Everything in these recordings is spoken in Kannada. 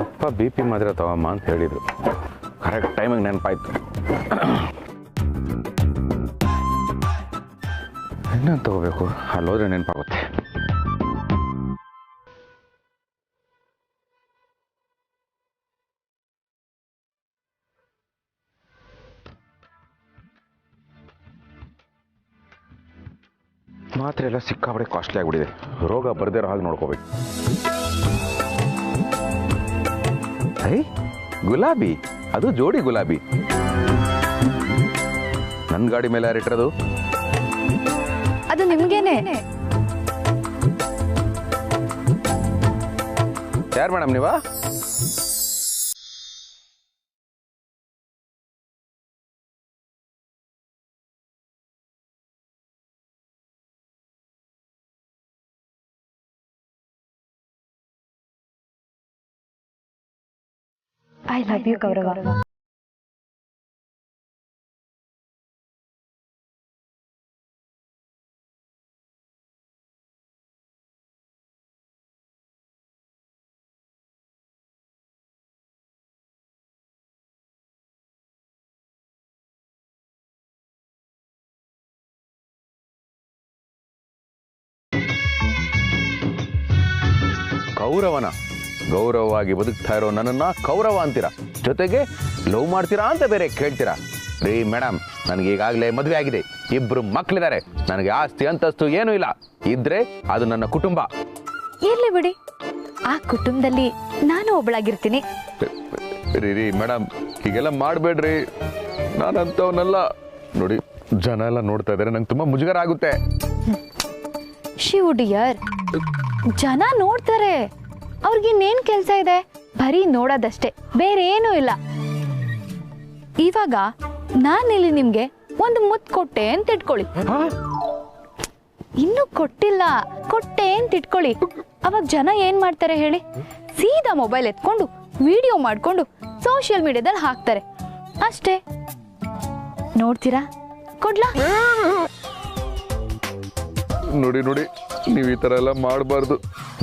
ಅಪ್ಪ ಬಿ ಪಿ ಮಾತ್ರ ತಗೊಮ್ಮ ಅಂತ ಹೇಳಿದರು. ಕರೆಕ್ಟ್ ಟೈಮಿಗೆ ನೆನಪಾಯ್ತು. ಇನ್ನೊಂದು ತಗೋಬೇಕು, ಅಲ್ಲೋದ್ರೆ ನೆನಪಾಗುತ್ತೆ. ಮಾತ್ರೆ ಎಲ್ಲ ಸಿಕ್ಕಾಪಡೆ ಕಾಸ್ಟ್ಲಿ ಆಗಿಬಿಟ್ಟಿದೆ. ರೋಗ ಬರದೇ ಇರೋ ಹಾಗೆ ನೋಡ್ಕೋಬೇಕು. ಗುಲಾಬಿ, ಅದು ಜೋಡಿ ಗುಲಾಬಿ. ನನ್ನ ಗಾಡಿ ಮೇಲೆ ಯಾರು ಇಟ್ಟಿರೋದು? ಅದು ನಿಮ್ಗೇನೆ. ಯಾರು ಮೇಡಮ್ ನೀವಾ? ಐ ಲವ್ ಯು ಗೌರವ. ಗೌರವನ ಗೌರವವಾಗಿ ಬದುಕ್ತಾ ಇರೋ ನನ್ನನ್ನ ಕೌರವ ಅಂತೀರಾ, ಜೊತೆಗೆ ಲವ್ ಮಾಡ್ತೀರಾ ಅಂತ ಬೇರೆ ಕೇಳ್ತೀರಾ? ರೀ ಮೇಡಮ್, ನನಗೆ ಈಗಾಗಲೇ ಮದುವೆ ಆಗಿದೆ, 2 ಮಕ್ಕಳಿದ್ದಾರೆ, ನನಗೆ ಆಸ್ತಿ ಅಂತಸ್ತು ಏನೂ ಇಲ್ಲ. ಇದ್ರೆ ಅದು ನನ್ನ ಕುಟುಂಬ. ಇರ್ಲಿ ಬಿಡಿ, ಆ ಕುಟುಂಬದಲ್ಲಿ ನಾನು ಒಬ್ಬಳಾಗಿರ್ತೀನಿ. ರೀ ಮೇಡಮ್, ಹೀಗೆಲ್ಲ ಮಾಡಬೇಡ್ರಿ. ನಾನಂತವನಲ್ಲ. ನೋಡಿ, ಜನ ಎಲ್ಲ ನೋಡ್ತಾ ಇದ್ದಾರೆ, ನಂಗೆ ತುಂಬಾ ಮುಜುಗರ ಆಗುತ್ತೆ. ಶಿವ್ ಡಿಯರ್, ಜನ ನೋಡ್ತಾರೆ, ಅವ್ರಿಗಿನ್ನೇನ್ ಕೆಲ್ಸ ಇದೆ? ಬರೀ ನೋಡೋದಷ್ಟೇ, ಬೇರೆ ಏನೂ ಇಲ್ಲ. ಇವಾಗ ನಾನಿಲ್ಲಿ ನಿಮ್ಗೆ ಒಂದು ಮುತ್ತು ಕೊಟ್ಟೆ ಅಂತ ಇಟ್ಕೊಳ್ಳಿ. ಇನ್ನೂ ಕೊಟ್ಟಿಲ್ಲ, ಕೊಟ್ಟೆ ಅಂತ ಇಟ್ಕೊಳ್ಳಿ. ಅವಾಗ ಜನ ಏನ್ ಮಾಡ್ತಾರೆ ಹೇಳಿ? ಸೀದಾ ಮೊಬೈಲ್ ಎತ್ಕೊಂಡು ವಿಡಿಯೋ ಮಾಡ್ಕೊಂಡು ಸೋಷಿಯಲ್ ಮೀಡಿಯಾದಲ್ಲಿ ಹಾಕ್ತಾರೆ ಅಷ್ಟೇ. ನೋಡ್ತೀರಾ? ಕೊಡ್ಲಾ? ನೋಡಿ ನೋಡಿ, ನೀವು ಈ ಥರ ಎಲ್ಲ ಮಾಡಬಾರ್ದು.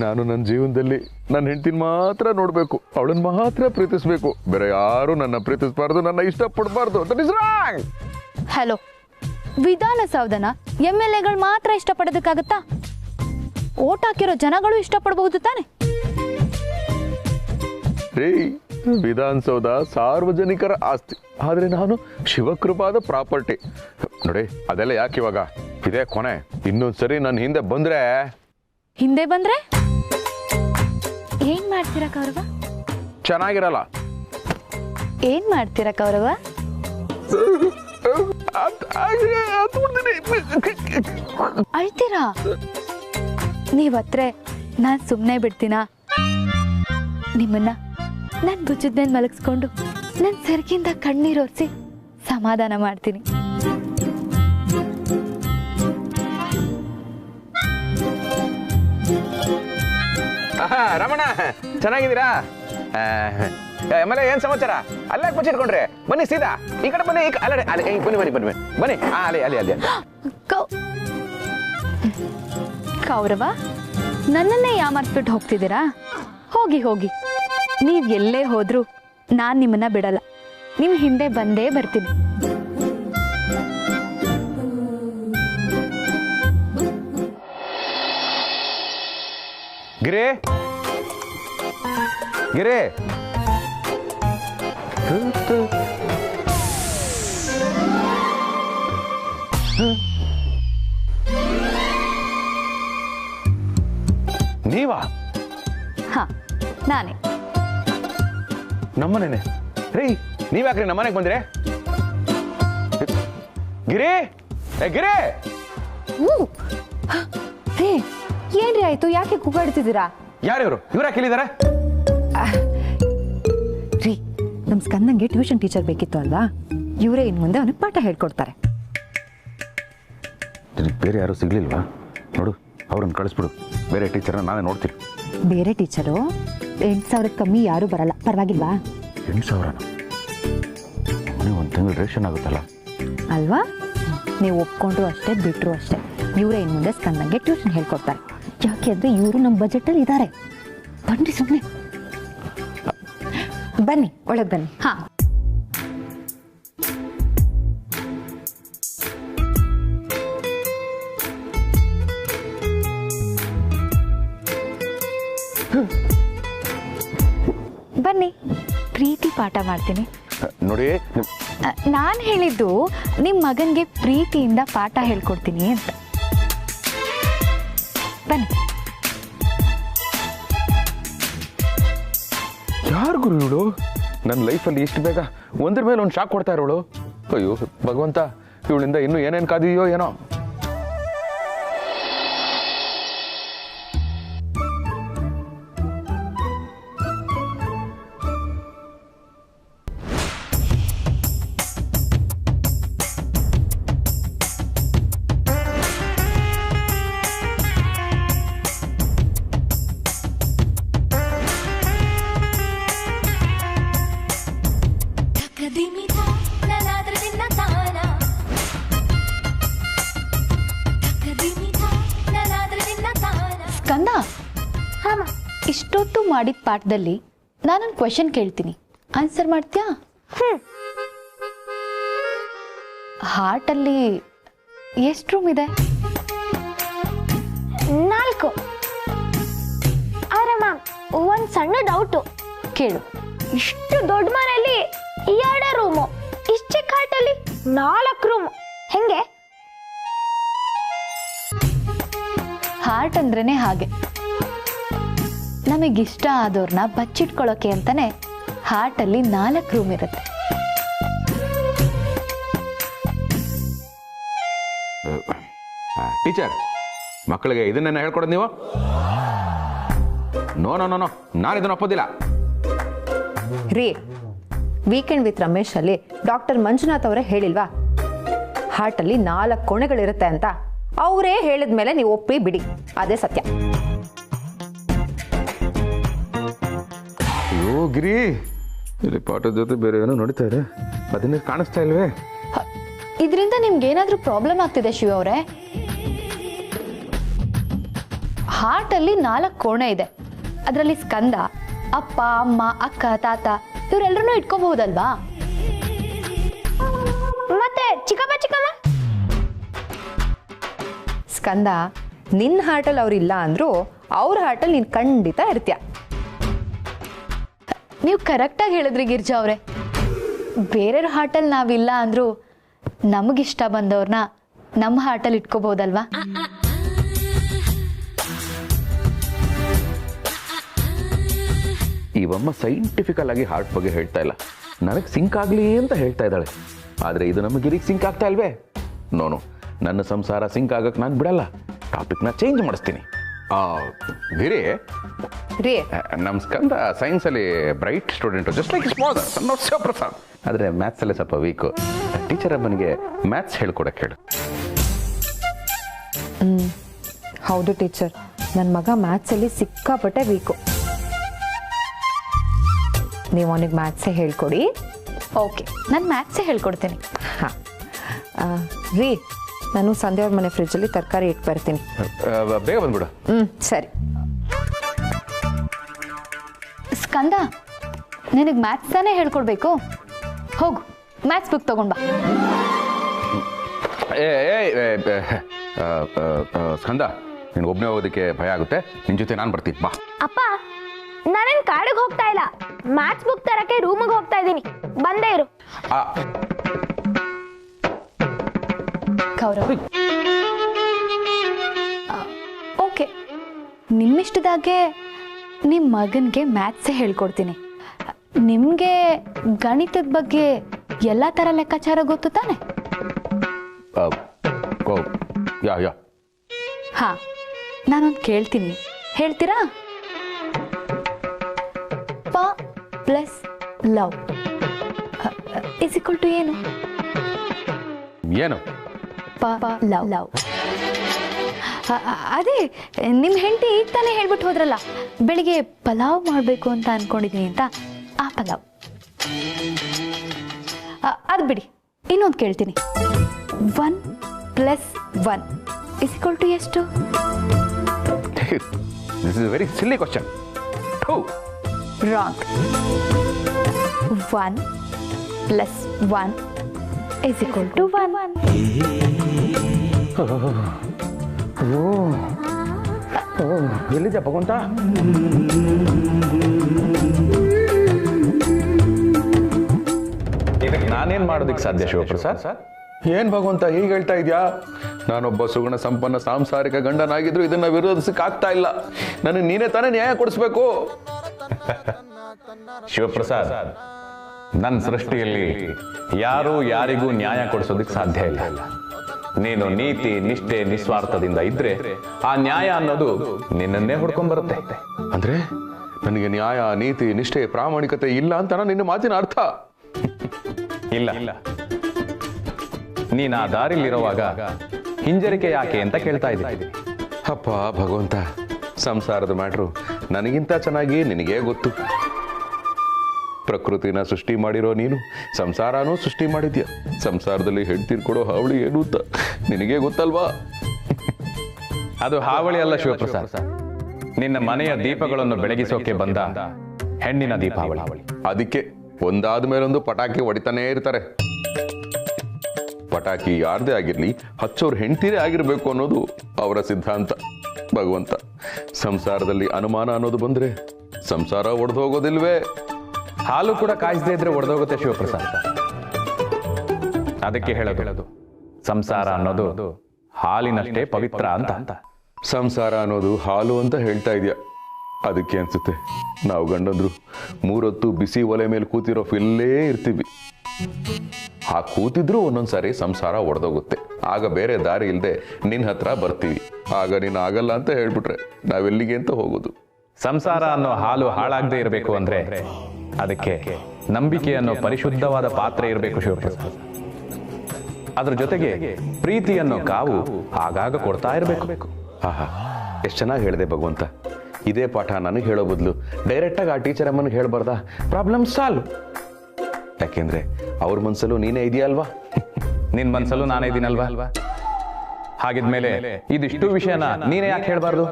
ನಾನು ನನ್ನ ಜೀವನದಲ್ಲಿ ನನ್ನ ಹೆಂಡತಿನ ಮಾತ್ರ ನೋಡಬೇಕು, ಅವಳನ್ನ ಮಾತ್ರ ಪ್ರೀತಿಸಬೇಕು, ಬೇರೆ ಯಾರು ನನ್ನ ಪ್ರೀತಿಸಬಾರ್ದು, ನನ್ನ ಇಷ್ಟಪಡಬಾರ್ದು. That is wrong. ಹಲೋ, ವಿಧಾನಸೌಧನ MLAಗಳು ಮಾತ್ರ ಇಷ್ಟಪಡೋದಕ್ಕಾಗತ್ತಾ? ಓಟ್ ಹಾಕಿರೋ ಜನಗಳು ಇಷ್ಟಪಡಬಹುದು ತಾನೆ? ರೀ, ವಿಧಾನಸೌಧ ಸಾರ್ವಜನಿಕರ ಆಸ್ತಿ, ಆದ್ರೆ ನಾನು ಶಿವಕೃಪಾದ ಪ್ರಾಪರ್ಟಿ. ನೋಡಿ, ಅದೆಲ್ಲ ಯಾಕೆ ಇವಾಗ? ಇದೇ ಕೊನೆ. ಇನ್ನೊಂದ್ಸರಿ ನನ್ನ ಹಿಂದೆ ಬಂದ್ರೆ ಏನ್ ಮಾಡ್ತೀರಾ ಕೌರವ? ಚೆನ್ನಾಗಿರಲ್ಲ. ಏನ್ ಮಾಡ್ತೀರಾ ಕೌರವ? ಅಳ್ತೀರಾ? ನೀವತ್ರೆ ನಾನ್ ಸುಮ್ನೆ ಬಿಡ್ತೀನಾ? ನಿಮ್ಮನ್ನ ನನ್ ಭುಜದ ಮೇಲೆ ಮಲಗಿಸ್ಕೊಂಡು ನನ್ ಸೆರಗಿಂದ ಕಣ್ಣೀರೊರ್ಸಿ ಸಮಾಧಾನ ಮಾಡ್ತೀನಿ. ರಮಣ, ಚೆನ್ನಾಗಿದ್ದೀರಾ? ಆಮೇಲೆ ಏನ್ ಸಮಾಚಾರ? ಅಲ್ಲೇ ಬಚ್ಚಿಟ್ಕೊಂಡ್ರೆ ಬನ್ನಿ, ಸೀದಾ ಈ ಕಡೆ ಬನ್ನಿ. ಬನ್ನಿ. ಅಲ್ಲಿ ಕೌರವ, ನನ್ನನ್ನೇ ಯಾಮಾರ್ಸ್ಬಿಟ್ಟು ಹೋಗ್ತಿದ್ದೀರಾ? ಹೋಗಿ ಹೋಗಿ, ನೀವ್ ಎಲ್ಲೇ ಹೋದ್ರು ನಾನ್ ನಿಮ್ಮನ್ನ ಬಿಡಲ್ಲ. ನಿಮ್ ಹಿಂದೆ ಬಂದೇ ಬರ್ತೀನಿ. ಗಿರಿ, ಗಿರಿ, ನೀವಾ? ಹಾ, ನಾನೇ. ನಮ್ಮನೇನೆ ರೀ. ನೀವ್ಯಾಕ್ರಿ ನಮ್ಮನೆಗೆ ಬಂದ್ರೆ? ಗಿರಿ, ಗಿರಿ. ರೇ, ಏನ್ರಿ ಆಯ್ತು? ಯಾಕೆ ಕೂಗಾಡ್ತಿದ್ದೀರಾ? ಯಾರು ಇವ್ರ ಕೇಳಿದಾರೆ? ರೀ, ನಮ್ ಸ್ಕಂದಂಗೆ ಟ್ಯೂಷನ್ ಟೀಚರ್ ಬೇಕಿತ್ತು ಅಲ್ವಾ? ಇವರೇ ಇನ್ ಮುಂದೆ ಅವನಿಗೆ ಪಾಠ ಹೇಳ್ಕೊಡ್ತಾರೆ. ಬೇರೆ ಯಾರು ಸಿಗ್ಲಿಲ್ವಾ? ನೋಡು, ಅವ್ರನ್ನ ಕಳಿಸ್ಬಿಡು. ಬೇರೆ ಟೀಚರ್ನ ನಾನೇ ನೋಡ್ತೀನಿ. ಬೇರೆ ಟೀಚರು 8,000 ಕಮ್ಮಿ ಯಾರು ಬರಲ್ಲ, ಪರವಾಗಿಲ್ವಾ? 8,000? ಒಂದು ತಿಂಗಳು ರೇಷನ್ ಆಗುತ್ತಲ್ಲ ಅಲ್ವಾ? ನೀವು ಒಪ್ಕೊಂಡ್ರು ಅಷ್ಟೇ, ಬಿಟ್ರು ಅಷ್ಟೇ, ಇವರೇ ಇನ್ ಮುಂದೆ ಸ್ಕಂದಂಗೆ ಟ್ಯೂಷನ್ ಹೇಳ್ಕೊಡ್ತಾರೆ. ಯಾಕೆ ಅಂದ್ರೆ ಇವರು ನಮ್ಮ ಬಜೆಟಲ್ಲಿ ಇದ್ದಾರೆ. ಬನ್ನಿ ಸುಮ್ಮನೆ. ಬನ್ನಿ ಒಳಗೆ ಬನ್ನಿ. ಹಾ. ಬನ್ನಿ, ಪ್ರೀತಿ ಪಾಠ ಮಾಡ್ತೀನಿ. ನೋಡಿ ನಾನು ಹೇಳಿದ್ದು ನಿಮ್ಮ ಮಗನಿಗೆ ಪ್ರೀತಿಯಿಂದ ಪಾಠ ಹೇಳ್ಕೊಡ್ತೀನಿ ಅಂತ. ಬನ್ನಿ. ಯಾರು ಗುರು ಇವಳು? ನನ್ನ ಲೈಫಲ್ಲಿ ಇಷ್ಟು ಬೇಗ ಒಂದ್ರ ಮೇಲೆ ಒಂದು ಶಾಕ್ ಕೊಡ್ತಾ ಇರೋಳು. ಅಯ್ಯೋ ಭಗವಂತ, ಇವಳಿಂದ ಇನ್ನೂ ಏನೇನು ಕಾದಿದೆಯೋ ಏನೋ. ಸ್ಕಂದ, ಇಷ್ಟೊತ್ತು ಮಾಡಿದ ಪಾಠದಲ್ಲಿ ನಾನೊಂದು ಕ್ವೆಶನ್ ಕೇಳ್ತೀನಿ, ಆನ್ಸರ್ ಮಾಡ್ತೀಯಾ? ಹಾರ್ಟಲ್ಲಿ ಎಷ್ಟು ರೂಮ್ ಇದೆ? 4. ಆದ್ರೆ ಮ್ಯಾಮ್, ಒಂದು ಸಣ್ಣ ಡೌಟು. ಕೇಳು. ಇಷ್ಟು ದೊಡ್ಡ ಮನೆಯಲ್ಲಿ 2 ರೂಮು, ಇಷ್ಟು ಚಿಕ್ಕ ಹಾಟಲ್ಲಿ 4 ರೂಮು, ಹೆಂಗೆ? ಹಾರ್ಟ್ ಅಂದ್ರೇನೆ ಹಾಗೆ. ನಮಗಿಷ್ಟ ಆದವ್ರನ್ನ ಬಚ್ಚಿಟ್ಕೊಳ್ಳೋಕೆ ಅಂತಾನೆ ಹಾರ್ಟಲ್ಲಿ 4 ರೂಮ್ ಇರುತ್ತೆ. ಟೀಚರ್, ಮಕ್ಕಳಿಗೆ ಇದನ್ನೇನ ಹೇಳ್ಕೊಡೋದು ನೀವು? ನೋ ನೋ ನೋ ನೋ, ನಾನು ಇದನ್ನ ಒಪ್ಪೋದಿಲ್ಲ. ರೀ, ವೀಕೆಂಡ್ ವಿತ್ ರಮೇಶ್ ಅಲ್ಲಿ ಡಾಕ್ಟರ್ ಮಂಜುನಾಥ್ ಅವರೇ ಹೇಳಿಲ್ವಾ ಹಾರ್ಟಲ್ಲಿ 4 ಕೋಣೆಗಳಿರುತ್ತೆ ಅಂತ? ಅವರೇ ಹೇಳಿದ ಮೇಲೆ ನೀವು ಒಪ್ಪಿ ಬಿಡಿ, ಅದೇ ಸತ್ಯ. ಅಯ್ಯೋ ಗಿರಿ, ಇಲ್ಲಿ ಪಾಠದ ಜೊತೆ ಬೇರೆ ಏನೋ ನಡೀತಾ ಇದೆ, ಅದನ್ನೇ ಕಾಣಿಸ್ತಾ ಇಲ್ವೇ? ಇದರಿಂದ ನಿಮ್ಗೆ ಏನಾದ್ರೂ ಪ್ರಾಬ್ಲಮ್ ಆಗ್ತಿದೆ ಶಿವ ಅವರೇ? ಹಾರ್ಟಲ್ಲಿ 4 ಕೋಣೆ ಇದೆ. ಅದರಲ್ಲಿ ಸ್ಕಂದ, ಅಪ್ಪ, ಅಮ್ಮ, ಅಕ್ಕ, ತಾತ ಇವರೆಲ್ಲರನ್ನೂ ಇಟ್ಕೋಬಹುದಲ್ವಾ? ಮತ್ತೆ ಚಿಕ್ಕಪ್ಪ ಚಿಕ್ಕಮ್ಮ? ಸ್ಕಂದ, ನಿನ್ನ ಹಾರ್ಟಲ್ಲಿ ಅವ್ರಿಲ್ಲ ಅಂದ್ರು ಅವ್ರ ಹಾರ್ಟಲ್ಲಿ ನೀನು ಖಂಡಿತ ಇರ್ತೀಯ. ನೀವು ಕರೆಕ್ಟಾಗಿ ಹೇಳಿದ್ರಿ ಗಿರ್ಜಾ ಅವರೇ. ಬೇರೆಯವ್ರ ಹಾರ್ಟಲ್ಲಿ ನಾವಿಲ್ಲ ಅಂದ್ರೂ ನಮಗಿಷ್ಟ ಬಂದವ್ರನ್ನ ನಮ್ಮ ಹಾರ್ಟಲ್ಲಿ ಇಟ್ಕೋಬಹುದಲ್ವಾ? ಇವಮ್ಮ ಸೈಂಟಿಫಿಕಲ್ ಆಗಿ ಹಾರ್ಟ್ ಬಗ್ಗೆ ಹೇಳ್ತಾ ಇಲ್ಲ, ನನಗೆ ಸಿಂಕ್ ಆಗಲಿ ಅಂತ ಹೇಳ್ತಾ ಇದ್ದಾಳೆ. ಆದರೆ ಇದು ನಮ್ಮ ಗಿರಿಗೆ ಸಿಂಕ್ ಆಗ್ತಾ ಇಲ್ವೇ? ನೋನು, ನನ್ನ ಸಂಸಾರ ಸಿಂಕ್ ಆಗಕ್ಕೆ ನಾನು ಬಿಡಲ್ಲ, ಟಾಪಿಕ್ನ ಚೇಂಜ್ ಮಾಡಿಸ್ತೀನಿ. ಗಿರಿ, ರೀ, ನಮ್ಮ ಸ್ಕಂದ ಸೈನ್ಸಲ್ಲಿ bright student, just like father, not Shivaprasad. ಆದರೆ ಮ್ಯಾಥ್ಸಲ್ಲೇ ಸ್ವಲ್ಪ ವೀಕು. ಟೀಚರ್ ಅಮ್ಮನಿಗೆ ಮ್ಯಾಥ್ಸ್ ಹೇಳ್ಕೊಡಕ್ಕೆ ಹೇಳು. ಹೌದು ಟೀಚರ್, ನನ್ನ ಮಗ ಮ್ಯಾಥ್ಸಲ್ಲಿ ಸಿಕ್ಕಾಪಟ್ಟೆ ವೀಕು. ನೀವು ಅವನಿಗೆ ಮ್ಯಾಥ್ಸೇ ಹೇಳ್ಕೊಡಿ. ಓಕೆ, ನಾನು ಮ್ಯಾಥ್ಸೇ ಹೇಳ್ಕೊಡ್ತೀನಿ. ಹಾಂ ರೀ, ನಾನು ಸಂಧ್ಯಾ ಅವ್ರ ಮನೆ ಫ್ರಿಜ್ಜಲ್ಲಿ ತರಕಾರಿ ಇಟ್ಟು ಬರ್ತೀನಿ. ಬೇಗ ಬಂದ್ಬಿಡು. ಸರಿ. ಸ್ಕಂದ, ನಿನಗೆ ಮ್ಯಾಥ್ಸ್ ತಾನೇ ಹೇಳ್ಕೊಡ್ಬೇಕು. ಹೋಗು, ಮ್ಯಾಥ್ಸ್ ಬುಕ್ ತಗೊಂಡ್ ಬಾ. ಸ್ಕಂದ, ನೀನು ಒಬ್ಬನೇ ಹೋಗೋದಕ್ಕೆ ಭಯ ಆಗುತ್ತೆ, ನಿನ್ನ ಜೊತೆ ನಾನು ಬರ್ತೀನಿ, ಬಾ. ಅಪ್ಪ, ನಾನೇನು ಕಾಡಿಗೆ ಹೋಗ್ತಾ ಇಲ್ಲ, ಮ್ಯಾಥ್ಸ್ ಬುಕ್ ತರಕ್ಕೆ ರೂಮಿಗೆ ಹೋಗ್ತಾ ಇದ್ದೀನಿ, ಬಂದೇ ಇರು. ಗೌರವ್, ಓಕೆ, ನಿಮ್ಮಿಷ್ಟದಾಗೆ ನಿಮ್ಮ ಮಗನಿಗೆ ಮ್ಯಾಥ್ಸೇ ಹೇಳ್ಕೊಡ್ತೀನಿ. ನಿಮಗೆ ಗಣಿತದ ಬಗ್ಗೆ ಎಲ್ಲ ಥರ ಲೆಕ್ಕಾಚಾರ ಗೊತ್ತು ತಾನೆ? ಯಾ ಹಾಂ, ನಾನೊಂದು ಕೇಳ್ತೀನಿ, ಹೇಳ್ತೀರಾ? ಪ plus love is equal to ಏನು? ಏನು? ಪ ಲವ್ ಲವ್. ಅದೇ ನಿಮ್ಮ ಹೆಂಡತಿ ಈಗ ತಾನೇ ಹೇಳ್ಬಿಟ್ಟು ಹೋದ್ರಲ್ಲ, ಬೆಳಿಗ್ಗೆ ಪಲಾವ್ ಮಾಡಬೇಕು ಅಂತ ಅನ್ಕೊಂಡಿದ್ದೀನಿ ಅಂತ. ಆ ಪಲಾವ್ ಅದು ಬಿಡಿ, ಇನ್ನೊಂದು ಕೇಳ್ತೀನಿ. 1 + 1 = ಎಷ್ಟು? This is very silly question. Wrong. 1 + 1 = 1. ಎಲ್ಲಿದೆ ಭಗವಂತ? ನಾನೇನ್ ಮಾಡೋದಕ್ಕೆ ಸಾಧ್ಯ ಶಿವಪ್ರಸಾದ್? ಏನ್ ಭಗವಂತ ಹೀಗೆ ಹೇಳ್ತಾ ಇದ್ಯಾ? ನಾನೊಬ್ಬ ಸುಗುಣ ಸಂಪನ್ನ ಸಾಂಸಾರಿಕ ಗಂಡನಾಗಿದ್ರು ಇದನ್ನ ವಿರೋಧಿಸಕ್ಕೆ ಆಗ್ತಾ ಇಲ್ಲ. ನನಗೆ ನೀನೇ ತಾನೇ ನ್ಯಾಯ ಕೊಡಿಸ್ಬೇಕು. ಶಿವಪ್ರಸಾದ್, ನನ್ನ ಸೃಷ್ಟಿಯಲ್ಲಿ ಯಾರೂ ಯಾರಿಗೂ ನ್ಯಾಯ ಕೊಡಿಸೋದಕ್ಕೆ ಸಾಧ್ಯ ಇಲ್ಲ. ನೀನು ನೀತಿ ನಿಷ್ಠೆ ನಿಸ್ವಾರ್ಥದಿಂದ ಇದ್ರೆ ಆ ನ್ಯಾಯ ಅನ್ನೋದು ನಿನ್ನನ್ನೇ ಹುಡ್ಕೊಂಡ್ ಬರುತ್ತೆ. ಅಂದ್ರೆ ನನಗೆ ನ್ಯಾಯ ನೀತಿ ನಿಷ್ಠೆ ಪ್ರಾಮಾಣಿಕತೆ ಇಲ್ಲ ಅಂತ ನಿನ್ನ ಮಾತಿನ ಅರ್ಥ? ಇಲ್ಲ, ನೀನ್ ಆ ದಾರಿಲಿರುವಾಗ ಹಿಂಜರಿಕೆ ಯಾಕೆ ಅಂತ ಕೇಳ್ತಾ ಇದ್ದೀನಿ. ಅಪ್ಪ ಭಗವಂತ, ಸಂಸಾರದ ಮ್ಯಾಟ್ರು ನನಗಿಂತ ಚೆನ್ನಾಗಿ ನಿನಗೇ ಗೊತ್ತು. ಪ್ರಕೃತಿನ ಸೃಷ್ಟಿ ಮಾಡಿರೋ ನೀನು ಸಂಸಾರನೂ ಸೃಷ್ಟಿ ಮಾಡಿದ್ಯಾ. ಸಂಸಾರದಲ್ಲಿ ಹೆಣ್ತೀರ್ಕೊಡೋ ಹಾವಳಿ ಏನು ಅಂತ ನಿನಗೇ ಗೊತ್ತಲ್ವಾ? ಅದು ಹಾವಳಿ ಅಲ್ಲ ಶಿವಪ್ರಸಾದ್, ನಿನ್ನ ಮನೆಯ ದೀಪಗಳನ್ನು ಬೆಳಗಿಸೋಕೆ ಬಂದ ಹೆಣ್ಣಿನ ದೀಪಾವಳಿ. ಅದಕ್ಕೆ ಒಂದಾದ ಮೇಲೊಂದು ಪಟಾಕಿ ಹೊಡಿತಾನೇ ಇರ್ತಾರೆ. ಪಟಾಕಿ ಯಾರದೇ ಆಗಿರ್ಲಿ ಹಚ್ಚೋರು ಹೆಂಡ್ತೀರೇ ಆಗಿರ್ಬೇಕು ಅನ್ನೋದು ಅವರ ಸಿದ್ಧಾಂತ. ಭಗವಂತ, ಸಂಸಾರದಲ್ಲಿ ಅನುಮಾನ ಅನ್ನೋದು ಬಂದ್ರೆ ಸಂಸಾರ ಒಡೆದು ಹೋಗೋದಿಲ್ವೇ? ಹಾಲು ಕೂಡ ಕಾಯಿಸದೇ ಇದ್ರೆ ಒಡೆದೋಗುತ್ತೆ ಶಿವಪ್ರಸಾದ್. ಅದಕ್ಕೆ ಹೇಳೋದು ಸಂಸಾರ ಅನ್ನೋದು ಹಾಲಿನಷ್ಟೇ ಪವಿತ್ರ ಅಂತ. ಸಂಸಾರ ಅನ್ನೋದು ಹಾಲು ಅಂತ ಹೇಳ್ತಾ ಇದೆಯಾ? ಅದಕ್ಕೆ ಅನ್ಸುತ್ತೆ ನಾವು ಗಂಡಂದ್ರು 3 ಹೊತ್ತು ಬಿಸಿ ಒಲೆ ಮೇಲೆ ಕೂತಿರೋ ಫಿಲ್ಲೇ ಇರ್ತೀವಿ. ಆ ಕೂತಿದ್ರು ಒಂದೊಂದ್ಸಾರಿ ಸಂಸಾರ ಒಡೆದೋಗುತ್ತೆ. ಆಗ ಬೇರೆ ದಾರಿ ಇಲ್ಲದೆ ನಿನ್ನ ಹತ್ರ ಬರ್ತೀವಿ. ಆಗ ನೀನು ಆಗಲ್ಲ ಅಂತ ಹೇಳ್ಬಿಟ್ರೆ ನಾವೆಲ್ಲಿಗೆ ಅಂತ ಹೋಗೋದು? ಸಂಸಾರ ಅನ್ನೋ ಹಾಲು ಹಾಳಾಗದೆ ಇರಬೇಕು ಅಂದ್ರೆ ಅದಕ್ಕೆ ನಂಬಿಕೆ ಅನ್ನೋ ಪರಿಶುದ್ಧವಾದ ಪಾತ್ರೆ ಇರಬೇಕು ಶಿವಪ್ರಸಾದ್. ಅದ್ರ ಜೊತೆಗೆ ಪ್ರೀತಿ ಅನ್ನೋ ಕಾವು ಆಗಾಗ ಕೊಡ್ತಾ ಇರಬೇಕು. ಆಹಾ, ಎಷ್ಟು ಚೆನ್ನಾಗಿ ಹೇಳಿದೆ ಭಗವಂತ. ಇದೇ ಪಾಠ ನನಗೆ ಹೇಳೋ ಬದಲು ಡೈರೆಕ್ಟಾಗಿ ಆ ಟೀಚರ್ ಅಮ್ಮನಿಗೆ ಹೇಳ್ಬಾರ್ದ? Problem solve. ಯಾಕೆಂದ್ರೆ ಅವ್ರ ಮನ್ಸಲ್ಲೂ ನೀನೇ ಇದೆಯಲ್ವಾ? ನಿನ್ ಮನ್ಸಲ್ಲೂ ನಾನೇ ಇದೀನಲ್ವಾ? ಹಾಗಿದ್ಮೇಲೆ ಇದಿಷ್ಟು ವಿಷಯನ ನೀನೇ ಯಾಕೆ ಹೇಳ್ಬಾರ್ದು?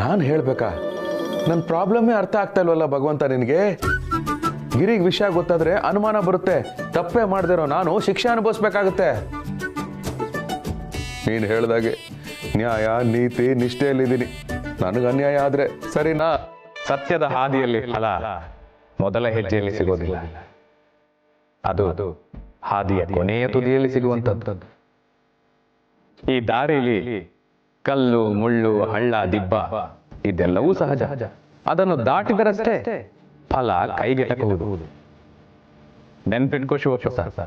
ನಾನು ಹೇಳ್ಬೇಕಾ? ನನ್ನ ಪ್ರಾಬ್ಲಮ್ಮೇ ಅರ್ಥ ಆಗ್ತಾ ಇಲ್ವಲ್ಲ ಭಗವಂತ ನಿನಗೆ? ಗಿರಿಗೆ ವಿಷಯ ಗೊತ್ತಾದ್ರೆ ಅನುಮಾನ ಬರುತ್ತೆ. ತಪ್ಪೇ ಮಾಡದಿರೋ ನಾನು ಶಿಕ್ಷೆ ಅನುಭವಿಸ್ಬೇಕಾಗುತ್ತೆ. ನೀನು ಹೇಳ್ದಾಗೆ ನ್ಯಾಯ ನೀತಿ ನಿಷ್ಠೆಯಲ್ಲಿದ್ದೀನಿ. ನನಗೆ ಅನ್ಯಾಯ ಆದ್ರೆ ಸರಿನಾ? ಸತ್ಯದ ಹಾದಿಯಲ್ಲಿ ಫಲ ಮೊದಲ ಹೆಜ್ಜೆಯಲ್ಲಿ ಸಿಗೋದಿಲ್ಲ, ಅದು ಹಾದಿಯ ಕೊನೆಯ ತುದಿಯಲ್ಲಿ ಸಿಗುವಂಥದ್ದು. ಈ ದಾರಿಯಲ್ಲಿ ಕಲ್ಲು ಮುಳ್ಳು ಹಳ್ಳ ದಿಬ್ಬ ಇದೆಲ್ಲವೂ ಸಹಜ. ಅದನ್ನು ದಾಟಿದರಷ್ಟೇ ಫಲ ಕೈಗೆಟಕಬಹುದು. ನೆನ್ಪಿಟ್ಕೋ ಶಿವಪ್ರಸಾದ್,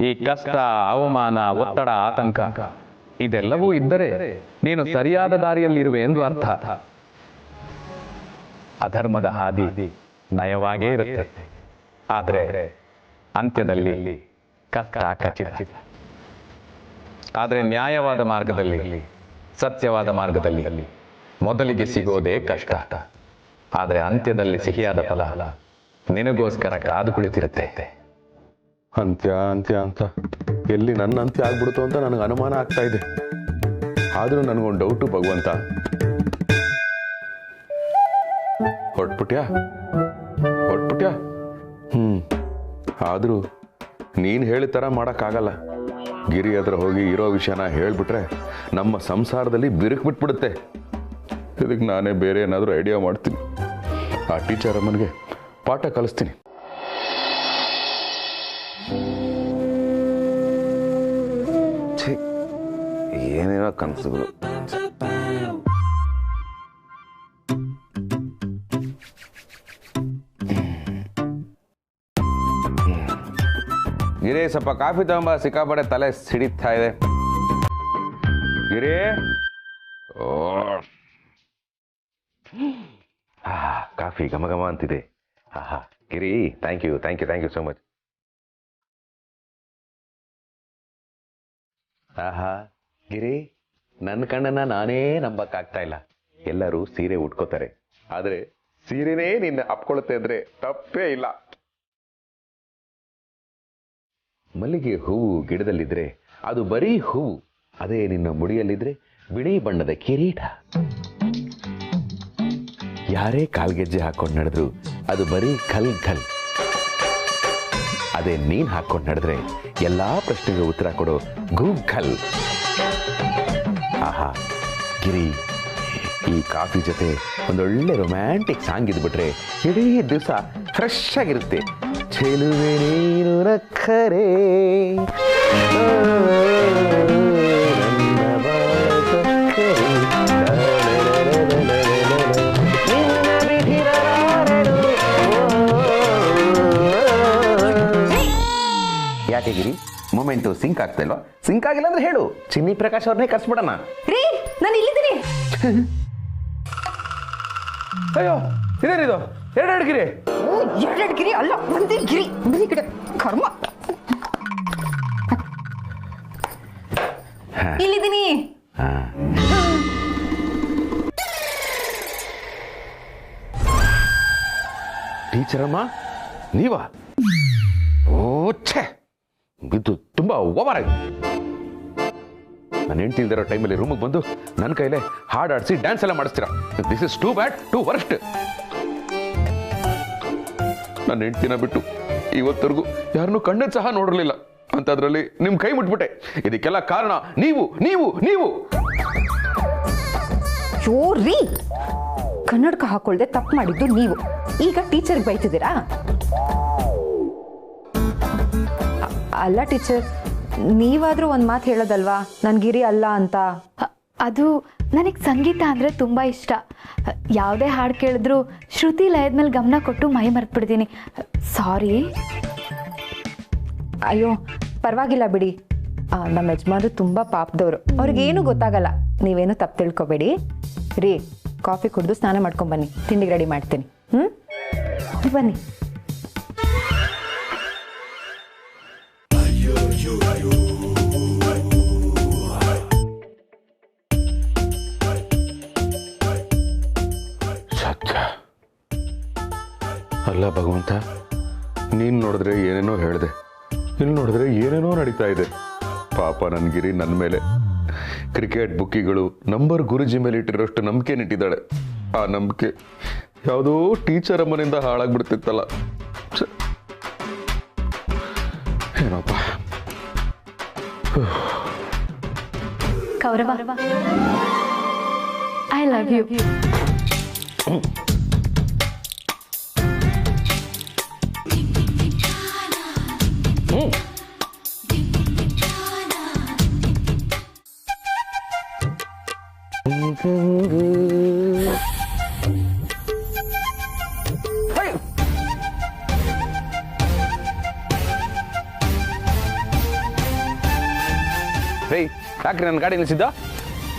ಈ ಕಷ್ಟ ಅವಮಾನ ಒತ್ತಡ ಆತಂಕ ಇದೆಲ್ಲವೂ ಇದ್ದರೆ ನೀನು ಸರಿಯಾದ ದಾರಿಯಲ್ಲಿರುವೆ ಎಂದು ಅರ್ಥ. ಅಧರ್ಮದ ಹಾದಿ ನಯವಾಗೇ ಇರುತ್ತೆ, ಆದರೆ ಅಂತ್ಯದಲ್ಲಿ ಕಷ್ಟ ಖಚಿತ. ಆದರೆ ನ್ಯಾಯವಾದ ಮಾರ್ಗದಲ್ಲಿ ಸತ್ಯವಾದ ಮಾರ್ಗದಲ್ಲಿ ಮೊದಲಿಗೆ ಸಿಗೋದೇ ಕಷ್ಟ, ಆದರೆ ಅಂತ್ಯದಲ್ಲಿ ಸಿಹಿಯಾದ ಫಲ ನಿನಗೋಸ್ಕರ ಕಾದು ಕುಳಿತಿರುತ್ತೆ. ಅಂತ್ಯ ಅಂತ್ಯ ಅಂತ ಎಲ್ಲಿ ನನ್ನ ಅಂತ್ಯ ಆಗ್ಬಿಡ್ತು ಅಂತ ನನಗೆ ಅನುಮಾನ ಆಗ್ತಾ ಇದೆ. ಆದ್ರೂ ನನಗೊಂದು ಡೌಟು ಭಗವಂತ. ಹೊಟ್ಬಿಟ್ಯಾ? ಆದ್ರೂ ನೀನು ಹೇಳಿದ ಥರ ಮಾಡೋಕ್ಕಾಗಲ್ಲ. ಗಿರಿ ಹತ್ರ ಹೋಗಿ ಇರೋ ವಿಷಯನ ಹೇಳ್ಬಿಟ್ರೆ ನಮ್ಮ ಸಂಸಾರದಲ್ಲಿ ಬಿರುಕು ಬಿಟ್ಬಿಡುತ್ತೆ. ಇದಕ್ಕೆ ನಾನೇ ಬೇರೆ ಏನಾದರೂ ಐಡಿಯಾ ಮಾಡ್ತೀನಿ. ಆ ಟೀಚರ್ ಅಮ್ಮನಿಗೆ ಪಾಠ ಕಲಿಸ್ತೀನಿ. ಏನೇನೋ ಕನಸುಗಳು. ಗಿರಿ, ಸ್ವಲ್ಪ ಕಾಫಿ ತಗೊಂಬ, ಸಿಕ್ಕಾಪಟ್ಟೆ ತಲೆ ಸಿಡಿತಾ ಇದೆ. ಗಿರಿ, ಕಾಫಿ ಘಮ ಘಮ ಅಂತಿದೆ. ಗಿರಿ, ಥ್ಯಾಂಕ್ ಯು ಸೋ ಮಚ್. ಗಿರಿ, ನನ್ನ ಕಣ್ಣನ್ನ ನಾನೇ ನಂಬಕ್ಕಾಗ್ತಾ ಇಲ್ಲ. ಎಲ್ಲರೂ ಸೀರೆ ಉಟ್ಕೋತಾರೆ, ಆದ್ರೆ ಸೀರೆನೇ ನಿನ್ನ ಅಪ್ಕೊಳುತ್ತೆ ಅಂದ್ರೆ ತಪ್ಪೇ ಇಲ್ಲ. ಮಲ್ಲಿಗೆ ಹೂವು ಗಿಡದಲ್ಲಿದ್ರೆ ಅದು ಬರೀ ಹೂವು, ಅದೇ ನಿನ್ನ ಮುಡಿಯಲ್ಲಿದ್ರೆ ಬಿಳಿ ಬಣ್ಣದ ಕಿರೀಟ. ಯಾರೇ ಕಾಲ್ಗೆಜ್ಜೆ ಹಾಕೊಂಡು ನಡೆದ್ರು ಅದು ಬರೀ ಖಲ್ ಖಲ್. ಅದೇ ನೀನ್ ಹಾಕೊಂಡು ನಡೆದ್ರೆ ಎಲ್ಲಾ ಪ್ರಶ್ನೆಗೆ ಉತ್ತರ ಕೊಡೋ ಗೂಗಲ್. ಆಹಾ ಗಿರಿ, ಈ ಕಾಫಿ ಜೊತೆ ಒಂದೊಳ್ಳೆ ರೊಮ್ಯಾಂಟಿಕ್ ಸಾಂಗ್ ಇದ್ಬಿಟ್ರೆ ಇಡೀ ದಿವಸ ಫ್ರೆಶ್ ಆಗಿರುತ್ತೆ. ಚೆಲುವೆ ನೀನು ನಕ್ಕರೆ ಯಾಕೆ ಗಿರಿ, ಮೊಮೆಂಟು ಸಿಂಕ್ ಆಗ್ತಾ ಇಲ್ವಾ? ಸಿಂಕ್ ಆಗಿಲ್ಲ ಅಂದ್ರೆ ಹೇಳು, ಚಿನ್ನಿ ಪ್ರಕಾಶ್ ಅವ್ರನ್ನೇ ಕರ್ಸ್ಬಿಡೋಣ. ರೀ, ನಾನು ಇಲ್ಲಿದ್ದೀನಿ. ಅಯ್ಯೋ ಇದೇನಿದು, ಎರಡು ಗಿರಿ. ಎರಡೆರಡು ಗಿರಿ ಅಲ್ಲ, ಒಂದೇ ಗಿರಿ. ಬರೀ ಕಡೆ ಕರ್ಮ. ಇಲ್ಲಿದ್ದೀನಿ. ಟೀಚರಮ್ಮ ನೀವಾ? ಓ ಛೇ, ಇದು ತುಂಬಾ ಓವರ್ ಆಗಿ. ನಾನು ಹೆಂಡ್ತಿ ಇಲ್ದಿರೋ ಟೈಮಲ್ಲಿ ರೂಮಿಗೆ ಬಂದು ನನ್ನ ಕೈಲೇ ಹಾಡಾಡಿಸಿ ಡ್ಯಾನ್ಸ್ ಎಲ್ಲ ಮಾಡಿಸ್ತೀರಾ. This is too bad, too worst. ನನ್ನ ಹೆಂಡ್ತಿನ ಬಿಟ್ಟು ಇವತ್ತರೆಗೂ ಯಾರನ್ನೂ ಕಣ್ಣಲ್ಲಿ ಸಹ ನೋಡಿರ್ಲಿಲ್ಲ. ಅಂತದ್ರಲ್ಲಿ ನಿಮ್ ಕೈ ಮುಟ್ಬಿಟ್ಟೆ. ಇದಕ್ಕೆಲ್ಲ ಕಾರಣ ನೀವು ನೀವು ನೀವು. ಚೋರಿ, ಕನ್ನಡಕ ಹಾಕೊಳ್ದೆ ತಪ್ಪು ಮಾಡಿದ್ದು ನೀವು. ಈಗ ಟೀಚರ್ಗೆ ಬೈತಿದ್ದೀರಾ? ಅಲ್ಲ ಟೀಚರ್, ನೀವಾದ್ರೂ ಒಂದು ಮಾತು ಹೇಳೋದಲ್ವಾ ನನ್ ಗಿರಿ ಅಲ್ಲ ಅಂತ. ಅದು ನನಗೆ ಸಂಗೀತ ಅಂದರೆ ತುಂಬ ಇಷ್ಟ. ಯಾವುದೇ ಹಾಡು ಕೇಳಿದ್ರು ಶ್ರುತಿ ಲಯದ ಮೇಲೆ ಗಮನ ಕೊಟ್ಟು ಮೈ ಮರೆತುಬಿಡ್ತೀನಿ. ಸಾರಿ. ಅಯ್ಯೋ ಪರವಾಗಿಲ್ಲ ಬಿಡಿ. ನಮ್ಮ ಯಜಮಾನ್ರು ತುಂಬ ಪಾಪದವರು, ಅವ್ರಿಗೇನು ಗೊತ್ತಾಗಲ್ಲ. ನೀವೇನು ತಪ್ಪು ತಿಳ್ಕೊಬೇಡಿ. ರೀ, ಕಾಫಿ ಕುಡಿದು ಸ್ನಾನ ಮಾಡ್ಕೊಂಬನ್ನಿ, ತಿಂಡಿಗೆ ರೆಡಿ ಮಾಡ್ತೀನಿ. ಬನ್ನಿ. ಅಲ್ಲ ಭಗವಂತ, ನೀನ್ ನೋಡಿದ್ರೆ ಏನೇನೋ ಹೇಳಿದೆ, ಇಲ್ಲಿ ನೋಡಿದ್ರೆ ಏನೇನೋ ನಡೀತಾ ಇದೆ. ಪಾಪ ನನ್ನ ಗಿರಿ ನನ್ನ ಮೇಲೆ ಕ್ರಿಕೆಟ್ ಬುಕ್ಕಿಗಳು ನಂಬರ್ ಗುರುಜಿ ಮೇಲೆ ಇಟ್ಟಿರೋಷ್ಟು ನಂಬಿಕೆ ಇಟ್ಟಿದ್ದಾಳೆ. ಆ ನಂಬಿಕೆ ಯಾವುದೋ ಟೀಚರ್ ಅಮ್ಮನಿಂದ ಹಾಳಾಗ್ಬಿಡ್ತಿತ್ತಲ್ಲ. ಏನಪ್ಪ. Kaurava, I love you. ಯಾಕ್ರಿ ನನ್ನ ಗಾಡಿ ನಿಲ್ಸಿದ್ದ?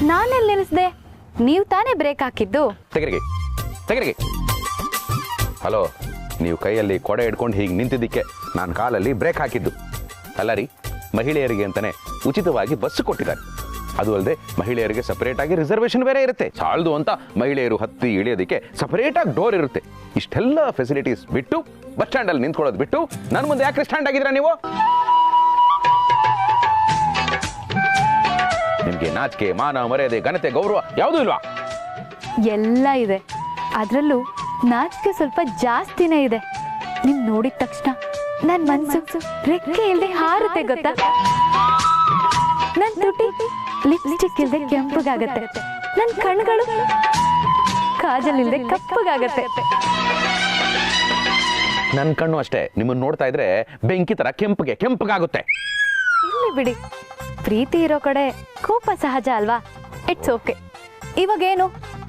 ನಾನೆಲ್ಲಿ ನಿಲ್ಲಿಸಿದೆ? ನೀವು ತಾನೇ ಬ್ರೇಕ್ ಹಾಕಿದ್ದು. ತೆಗರಿಗೆ. ಹಲೋ, ನೀವು ಕೈಯಲ್ಲಿ ಕೊಡೆ ಹಿಡ್ಕೊಂಡು ಹೀಗೆ ನಿಂತಿದ್ದಕ್ಕೆ ನಾನು ಕಾಲಲ್ಲಿ ಬ್ರೇಕ್ ಹಾಕಿದ್ದು ಅಲ್ಲ ರೀ. ಮಹಿಳೆಯರಿಗೆ ಅಂತಾನೆ ಉಚಿತವಾಗಿ ಬಸ್ ಕೊಟ್ಟಿದ್ದಾರೆ. ಅದು ಅಲ್ಲದೆ ಮಹಿಳೆಯರಿಗೆ ಸಪರೇಟ್ ಆಗಿ ರಿಸರ್ವೇಶನ್ ಬೇರೆ ಇರುತ್ತೆ. ಸಾಲದು ಅಂತ ಮಹಿಳೆಯರು ಹತ್ತಿ ಇಳಿಯೋದಕ್ಕೆ ಸಪರೇಟ್ ಆಗಿ ಡೋರ್ ಇರುತ್ತೆ. ಇಷ್ಟೆಲ್ಲ ಫೆಸಿಲಿಟೀಸ್ ಬಿಟ್ಟು ಬಸ್ ಸ್ಟ್ಯಾಂಡ್ ಅಲ್ಲಿ ನಿಂತ್ಕೊಳ್ಳೋದು ಬಿಟ್ಟು ನನ್ನ ಮುಂದೆ ಯಾಕೆ ಸ್ಟ್ಯಾಂಡ್ ಆಗಿದ್ದೀರಾ ನೀವು? ನಿಮ್ಗೆ ನಾಚಿಕೆ, ಮಾನ, ಮರ್ಯಾದೆ, ಘನತೆ, ಗೌರವ ಯಾವುದೂ ಇಲ್ವಾ? ಎಲ್ಲ ಇದೆ. ಅದರಲ್ಲೂ ನಾಚಿಕೆ ಸ್ವಲ್ಪ ಜಾಸ್ತಿನೇ ಇದೆ. ನಿಮ್ ನೋಡಿದ ತಕ್ಷಣ ನನ್ನ ಮನಸ್ಸು ರೆಕ್ಕೆ ಇಲ್ಲದೆ ಹಾರುತ್ತೆ ಗೊತ್ತಾ? ನನ್ನ ತುಟಿ ಲಿಪ್ಸ್ಟಿಕ್ ಇಲ್ಲದೆ ಕೆಂಪಗಾಗತ್ತೆ. ನನ್ನ ಕಣ್ಗಳು ಕಾಜಲ್ ಇಲ್ಲದೆ ಕಪ್ಪಗಾಗತ್ತೆ. ನನ್ನ ಕಣ್ಣು ಅಷ್ಟೇ, ನಿಮ್ಮನ್ನು ನೋಡ್ತಾ ಇದ್ರೆ ಬೆಂಕಿ ತರ ಕೆಂಪಗಾಗುತ್ತೆ. ಇಲ್ಲಿ ಬಿಡಿ, ಪ್ರೀತಿ ಇರೋ ಕಡೆ ಕೋಪ ಸಹಜ ಅಲ್ವಾ? It's okay. ಇವಾಗೇನು,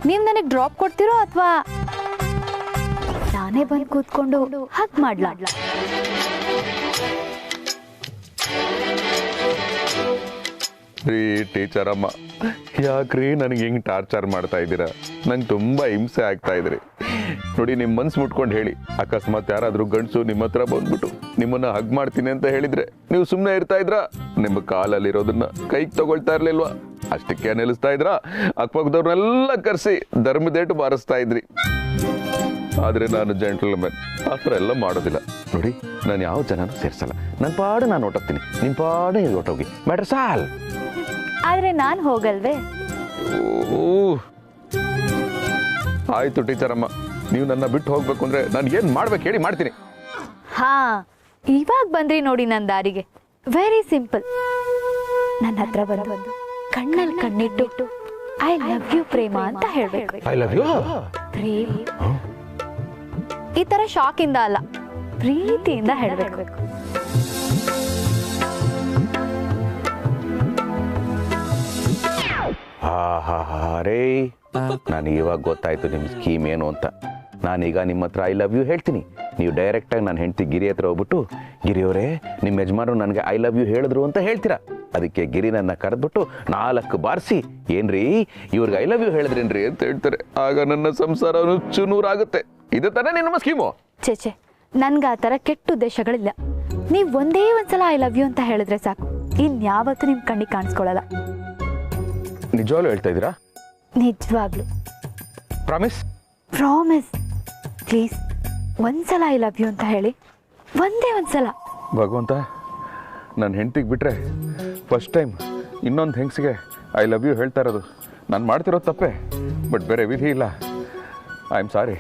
ನೀವು ನನಗೆ ಡ್ರಾಪ್ ಕೊಡ್ತೀರೋ ಅಥವಾ ನಾನೇ ಬಂದು ಕೂತ್ಕೊಂಡು ಹಗ್ ಮಾಡ್ಲಾ? ರೀ ಟೀಚರ್ ಅಮ್ಮ, ಯಾಕ್ರಿ ನನಗೆ ಹೆಂಗ್ ಟಾರ್ಚರ್ ಮಾಡ್ತಾ ಇದ್ದೀರಾ? ನಂಗೆ ತುಂಬಾ ಹಿಂಸೆ ಆಗ್ತಾ ಇದ್ರಿ. ನೋಡಿ, ನಿಮ್ಮ ಮನ್ಸು ಮುಟ್ಕೊಂಡು ಹೇಳಿ, ಅಕಸ್ಮಾತ್ ಯಾರಾದ್ರೂ ಗಂಡಸು ನಿಮ್ಮ ಹತ್ರ ಬಂದ್ಬಿಟ್ಟು ನಿಮ್ಮನ್ನ ಹಗ್ ಮಾಡ್ತೀನಿ ಅಂತ ಹೇಳಿದ್ರೆ ನೀವು ಸುಮ್ಮನೆ ಇರ್ತಾ ಇದ್ರಾ? ನಿಮ್ಮ ಕಾಲಲ್ಲಿರೋದನ್ನ ಕೈಗೆ ತಗೊಳ್ತಾ ಇರ್ಲಿಲ್ವಾ? ಅಷ್ಟಕ್ಕೆ ನಿಲ್ಲಿಸ್ತಾ ಇದ್ರಾ? ಅಕ್ಕಪಕ್ಕದವ್ರನ್ನೆಲ್ಲ ಕರೆಸಿ ಧರ್ಮದೇಟು ಬಾರಿಸ್ತಾ ಇದ್ರಿ. ಆದ್ರೆ ನಾನು ಜೆಂಟಲ್ಮನ್, ಆ ಥರ ಎಲ್ಲ ಮಾಡೋದಿಲ್ಲ. ನೋಡಿ, ನಾನು ಯಾವ ಜನನೂ ಸೇರಿಸಲ್ಲ. ನನ್ನ ಪಾಡು ನಾನು ಹೊಟ್ಟೋಗ್ತೀನಿ, ನಿಮ್ಮ ಪಾಡು ಇದು ಹೊಟ್ಟೋಗಿ ಮ್ಯಾಟರ್ ಸಾಲ್. ಆದ್ರೆ ನಾನು ಹೋಗಲ್ವೇ? ಆಯ್ತು ಟೀಚರ್ ಅಮ್ಮ, ನೀವು ನನ್ನ ಬಿಟ್ಟು ಹೋಗ್ಬೇಕು ಅಂದ್ರೆ ನಾನು ಏನು ಮಾಡ್ಬೇಕು ಹೇಳಿ ಮಾಡ್ತೀನಿ. ಹಾ, ಇವಾಗ ಬಂದ್ರಿ ನೋಡಿ ನನ್ನ ದಾರಿಗೆ. Very simple. ನನ್ನ ಹತ್ರ ಬಂದು ಕಣ್ಣಲ್ಲಿ ಕಣ್ಣಿಟ್ಟು ಐ ಲವ್ ಯು ಪ್ರೇಮ ಅಂತ ಹೇಳ್ಬೇಕು. I love you. ಪ್ರೇಮ ಈ ತರ ಶಾಕ್ ಇಂದ ಅಲ್ಲ, ಪ್ರೀತಿಯಿಂದ ಹೇಳ್ಬೇಕು. ರೇ, ನನಗೆ ಇವಾಗ ಗೊತ್ತಾಯ್ತು ನಿಮ್ಮ ಸ್ಕೀಮ್ ಏನು ಅಂತ. ನಾನೀಗ ನಿಮ್ಮ ಹತ್ರ ಐ ಲವ್ ಯು ಹೇಳ್ತೀನಿ, ನೀವು ಡೈರೆಕ್ಟಾಗಿ ನನ್ನ ಹೆಂಡತಿ ಗಿರಿ ಹತ್ರ ಹೋಗ್ಬಿಟ್ಟು, ಗಿರಿಯವರೇ ನಿಮ್ಮ ಯಜಮಾನರು ನನಗೆ ಐ ಲವ್ ಯು ಹೇಳಿದ್ರು ಅಂತ ಹೇಳ್ತೀರಾ. ಅದಕ್ಕೆ ಗಿರಿ ನನ್ನ ಕರೆದ್ಬಿಟ್ಟು 4 ಬಾರಿಸಿ, ಏನ್ರಿ ಇವ್ರಿಗೆ ಐ ಲವ್ ಯು ಹೇಳಿದ್ರೇನ್ರಿ ಅಂತ ಹೇಳ್ತಾರೆ. ಆಗ ನನ್ನ ಸಂಸಾರ ಚುನೂರಾಗುತ್ತೆ. ಇದು ತಾನೇ ನಿಮ್ಮ ಸ್ಕೀಮು? ಚೇಚೆ, ನನ್ಗೆ ಆ ಥರ ಕೆಟ್ಟ ಉದ್ದೇಶಗಳಿಲ್ಲ. ನೀವು ಒಂದೇ ಒಂದ್ಸಲ ಐ ಲವ್ ಯು ಅಂತ ಹೇಳಿದ್ರೆ ಸಾಕು, ಇನ್ಯಾವತ್ತೂ ನಿಮ್ಮ ಕಣ್ಣಿಗೆ ಕಾಣಿಸ್ಕೊಳ್ಳಲ್ಲ. ನಿಜವಾಗ್ಲೂ ಹೇಳ್ತಾ ಇದ್ದೀರಾ? ನಿಜವಾಗ್ಲು. ಪ್ರಾಮಿಸ್? ಪ್ರಾಮಿಸ್. ಪ್ಲೀಸ್ ಒಂದ್ಸಲ ಐ ಲವ್ ಯು ಅಂತ ಹೇಳಿ, ಒಂದೇ ಒಂದ್ಸಲ. ಭಗವಂತ, ನನ್ನ ಹೆಂಡತಿಗೆ ಬಿಟ್ರೆ ಫಸ್ಟ್ ಟೈಮ್ ಇನ್ನೊಂದು ಹೆಂಗಸಿಗೆ ಐ ಲವ್ ಯು ಹೇಳ್ತಾ ಇರೋದು. ನಾನು ಮಾಡ್ತಿರೋದು ತಪ್ಪೆ, ಬಟ್ ಬೇರೆ ವಿಧಿ ಇಲ್ಲ. I am sorry.